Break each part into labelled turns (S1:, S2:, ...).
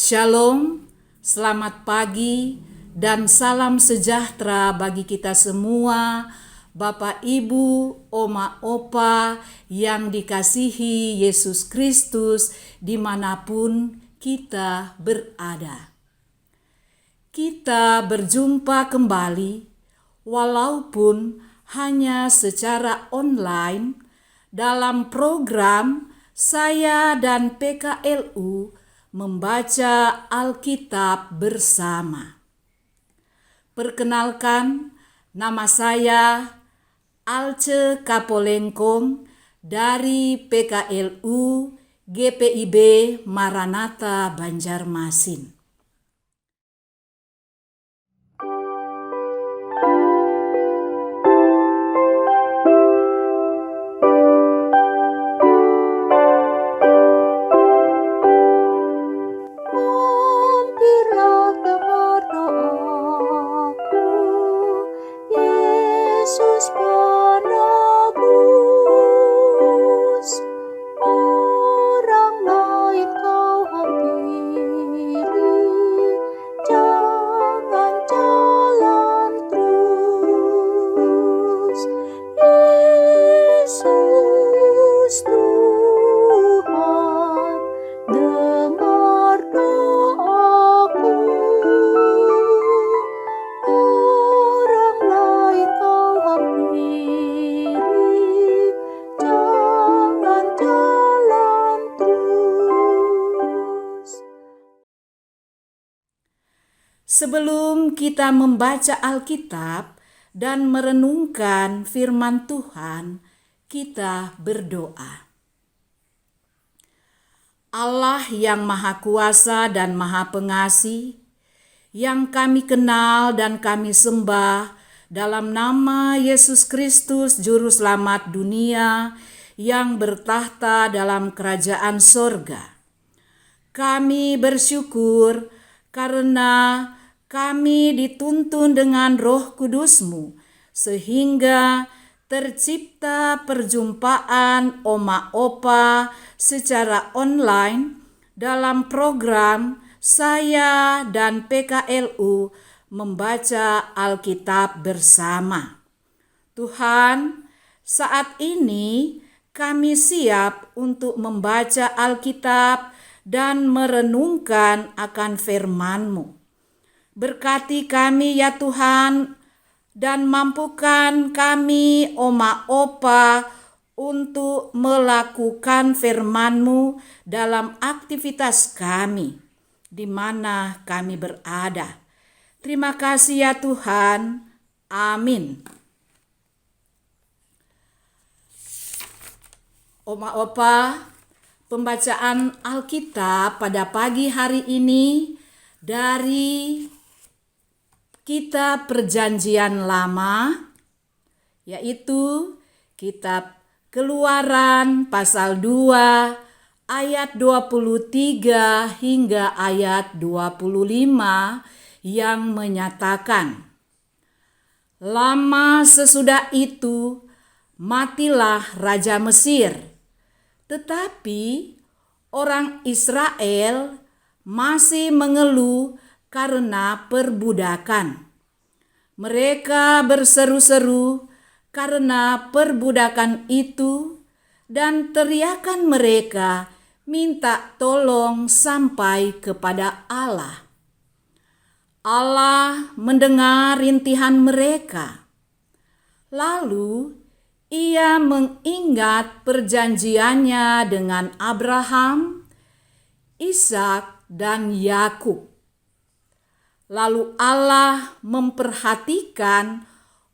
S1: Shalom, selamat pagi, dan salam sejahtera bagi kita semua, Bapak, Ibu, Oma, Opa yang dikasihi Yesus Kristus dimanapun kita berada. Kita berjumpa kembali, walaupun hanya secara online, dalam program saya dan PKLU membaca Alkitab bersama. Perkenalkan, nama saya Alce Kapolengkong dari PKLU GPIB Maranatha Banjarmasin.
S2: Yesus penebus, orang lain kau hampiri, jangan jalan terus. Yesus Tuhan, dengar doaku. Orang lain kau hampiri, jangan jalan terus.
S1: Sebelum kita membaca Alkitab dan merenungkan firman Tuhan, kita berdoa. Allah yang Maha Kuasa dan Maha Pengasih, yang kami kenal dan kami sembah dalam nama Yesus Kristus, Juru Selamat dunia yang bertahta dalam kerajaan sorga. Kami bersyukur karena kami dituntun dengan Roh Kudus-Mu, sehingga tercipta perjumpaan Oma Opa secara online dalam program saya dan PKLU membaca Alkitab bersama. Tuhan, saat ini kami siap untuk membaca Alkitab dan merenungkan akan firman-Mu. Berkati kami ya Tuhan, dan mampukan kami Oma Opa untuk melakukan firman-Mu dalam aktivitas kami, di mana kami berada. Terima kasih ya Tuhan. Amin. Oma Opa, pembacaan Alkitab pada pagi hari ini dari Kitab Perjanjian Lama, yaitu Kitab Keluaran pasal 2 ayat 23 hingga ayat 25 yang menyatakan, lama sesudah itu matilah Raja Mesir, tetapi orang Israel masih mengeluh karena perbudakan. Mereka berseru-seru karena perbudakan itu, dan teriakan mereka minta tolong sampai kepada Allah. Allah mendengar rintihan mereka. Lalu Ia mengingat perjanjiannya dengan Abraham, Ishak, dan Yakub. Lalu Allah memperhatikan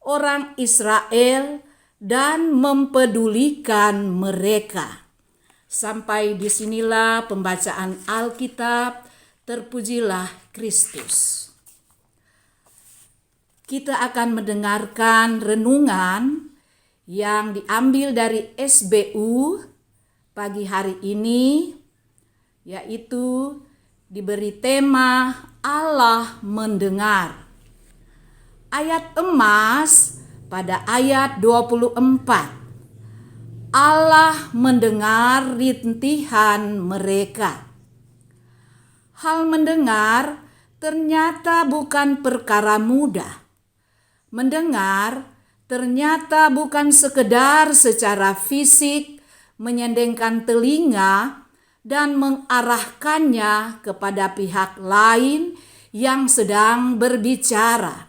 S1: orang Israel dan mempedulikan mereka. Sampai disinilah pembacaan Alkitab. Terpujilah Kristus. Kita akan mendengarkan renungan yang diambil dari SBU pagi hari ini, yaitu diberi tema Allah mendengar. Ayat emas pada ayat 24. Allah mendengar rintihan mereka. Hal mendengar ternyata bukan perkara mudah. Mendengar ternyata bukan sekedar secara fisik menyendengkan telinga dan mengarahkannya kepada pihak lain yang sedang berbicara.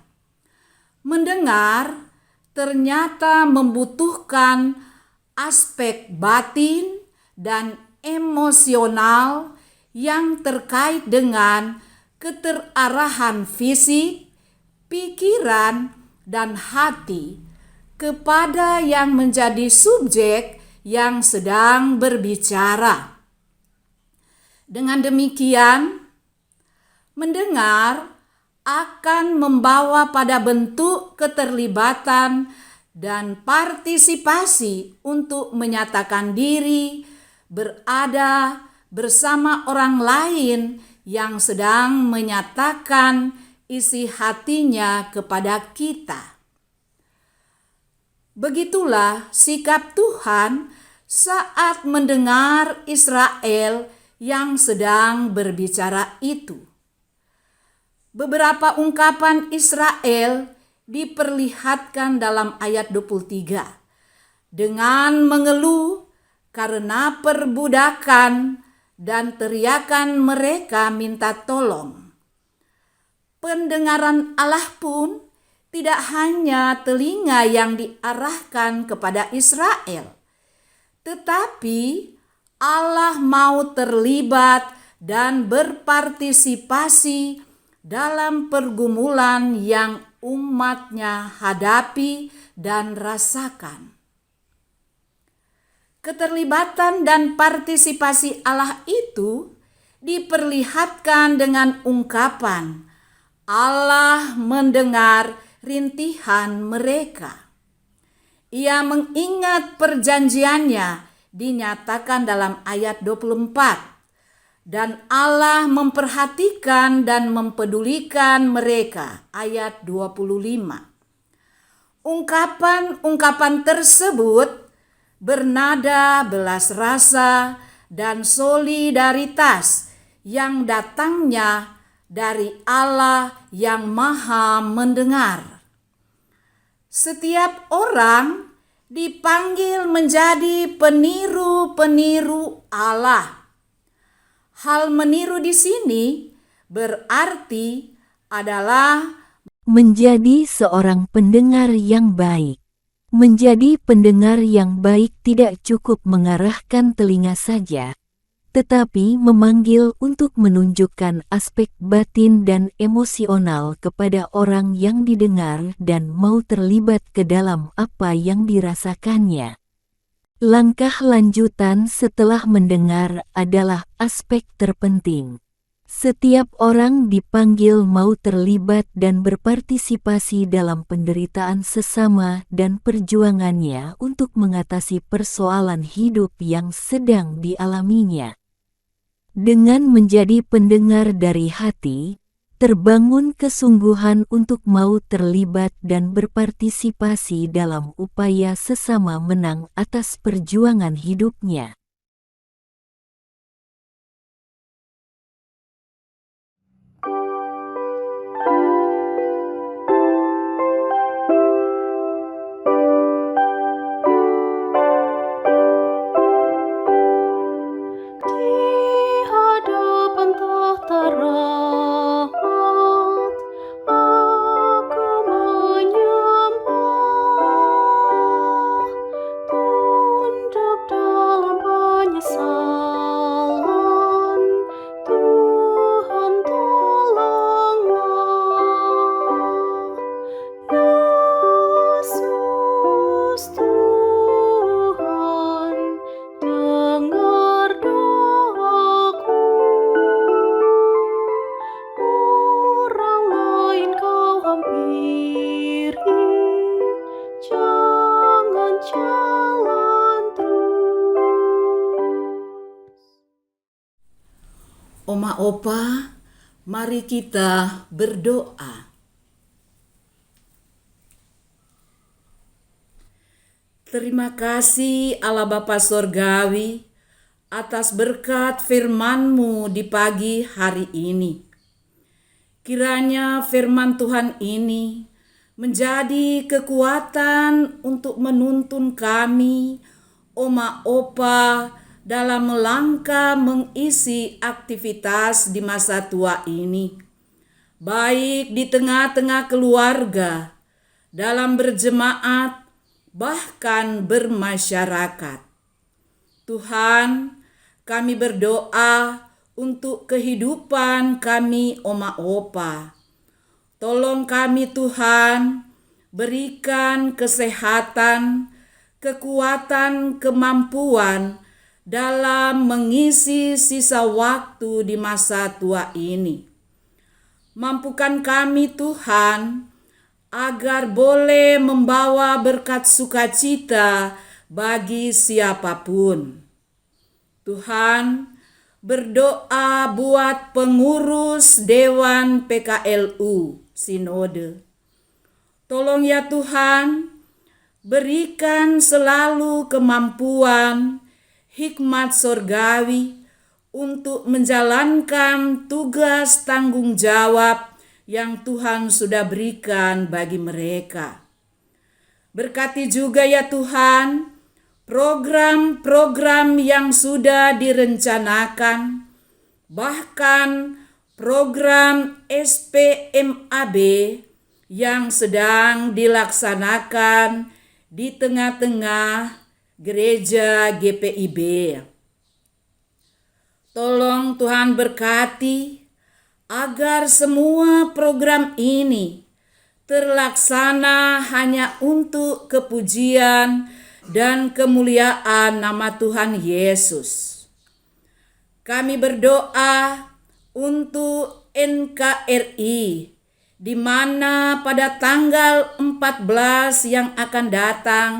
S1: Mendengar ternyata membutuhkan aspek batin dan emosional yang terkait dengan keterarahan fisik, pikiran, dan hati kepada yang menjadi subjek yang sedang berbicara. Dengan demikian, mendengar akan membawa pada bentuk keterlibatan dan partisipasi untuk menyatakan diri berada bersama orang lain yang sedang menyatakan isi hatinya kepada kita. Begitulah sikap Tuhan saat mendengar Israel yang sedang berbicara itu. Beberapa ungkapan Israel diperlihatkan dalam ayat 23 dengan mengeluh karena perbudakan dan teriakan mereka minta tolong. Pendengaran Allah pun tidak hanya telinga yang diarahkan kepada Israel, tetapi Allah mau terlibat dan berpartisipasi dalam pergumulan yang umatnya hadapi dan rasakan. Keterlibatan dan partisipasi Allah itu diperlihatkan dengan ungkapan Allah mendengar rintihan mereka. Ia mengingat perjanjiannya dinyatakan dalam ayat 24. Dan Allah memperhatikan dan mempedulikan mereka, ayat 25. Ungkapan-ungkapan tersebut bernada belas rasa dan solidaritas yang datangnya dari Allah yang Maha Mendengar. Setiap orang dipanggil menjadi peniru-peniru Allah. Hal meniru di sini berarti adalah
S3: menjadi seorang pendengar yang baik. Menjadi pendengar yang baik tidak cukup mengarahkan telinga saja, tetapi memanggil untuk menunjukkan aspek batin dan emosional kepada orang yang didengar dan mau terlibat ke dalam apa yang dirasakannya. Langkah lanjutan setelah mendengar adalah aspek terpenting. Setiap orang dipanggil mau terlibat dan berpartisipasi dalam penderitaan sesama dan perjuangannya untuk mengatasi persoalan hidup yang sedang dialaminya. Dengan menjadi pendengar dari hati, terbangun kesungguhan untuk mau terlibat dan berpartisipasi dalam upaya sesama menang atas perjuangan hidupnya.
S1: Oma Opa, mari kita berdoa. Terima kasih Allah Bapa Sorgawi atas berkat firman-Mu di pagi hari ini. Kiranya firman Tuhan ini menjadi kekuatan untuk menuntun kami, Oma Opa, dalam melangkah mengisi aktivitas di masa tua ini, baik di tengah-tengah keluarga, dalam berjemaat, bahkan bermasyarakat. Tuhan, kami berdoa untuk kehidupan kami, Oma Opa. Tolong kami Tuhan, berikan kesehatan, kekuatan, kemampuan dalam mengisi sisa waktu di masa tua ini. Mampukan kami Tuhan, agar boleh membawa berkat sukacita bagi siapapun. Tuhan, berdoa buat pengurus Dewan PKLU Sinode. Tolong ya Tuhan, berikan selalu kemampuan, hikmat sorgawi untuk menjalankan tugas tanggung jawab yang Tuhan sudah berikan bagi mereka. Berkati juga ya Tuhan, program-program yang sudah direncanakan, bahkan program SPMAB yang sedang dilaksanakan di tengah-tengah gereja GPIB. Tolong Tuhan berkati agar semua program ini terlaksana hanya untuk kepujian dan kemuliaan nama Tuhan Yesus. Kami berdoa untuk NKRI, di mana pada tanggal 14 yang akan datang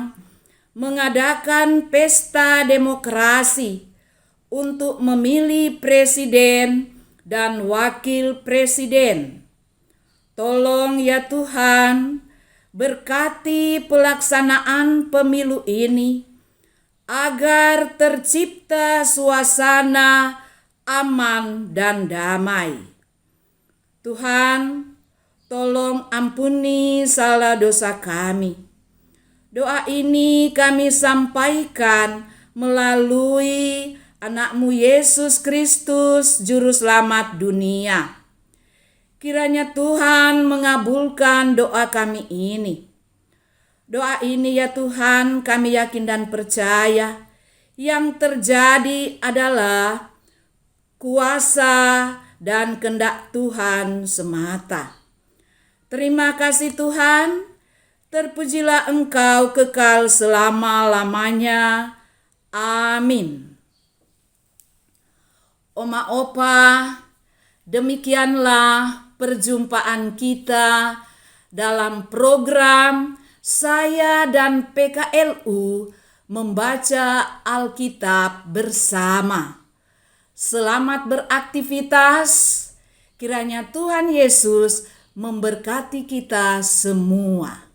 S1: mengadakan pesta demokrasi untuk memilih presiden dan wakil presiden. Tolong ya Tuhan, berkati pelaksanaan pemilu ini agar tercipta suasana aman dan damai. Tuhan, tolong ampuni salah dosa kami. Doa ini kami sampaikan melalui Anak-Mu Yesus Kristus, Juru Selamat dunia. Kiranya Tuhan mengabulkan doa kami ini. Doa ini ya Tuhan, kami yakin dan percaya yang terjadi adalah kuasa dan kehendak Tuhan semata. Terima kasih Tuhan, terpujilah Engkau kekal selama-lamanya. Amin. Oma Opa, demikianlah perjumpaan kita dalam program saya dan PKLU membaca Alkitab bersama. Selamat beraktivitas, kiranya Tuhan Yesus memberkati kita semua.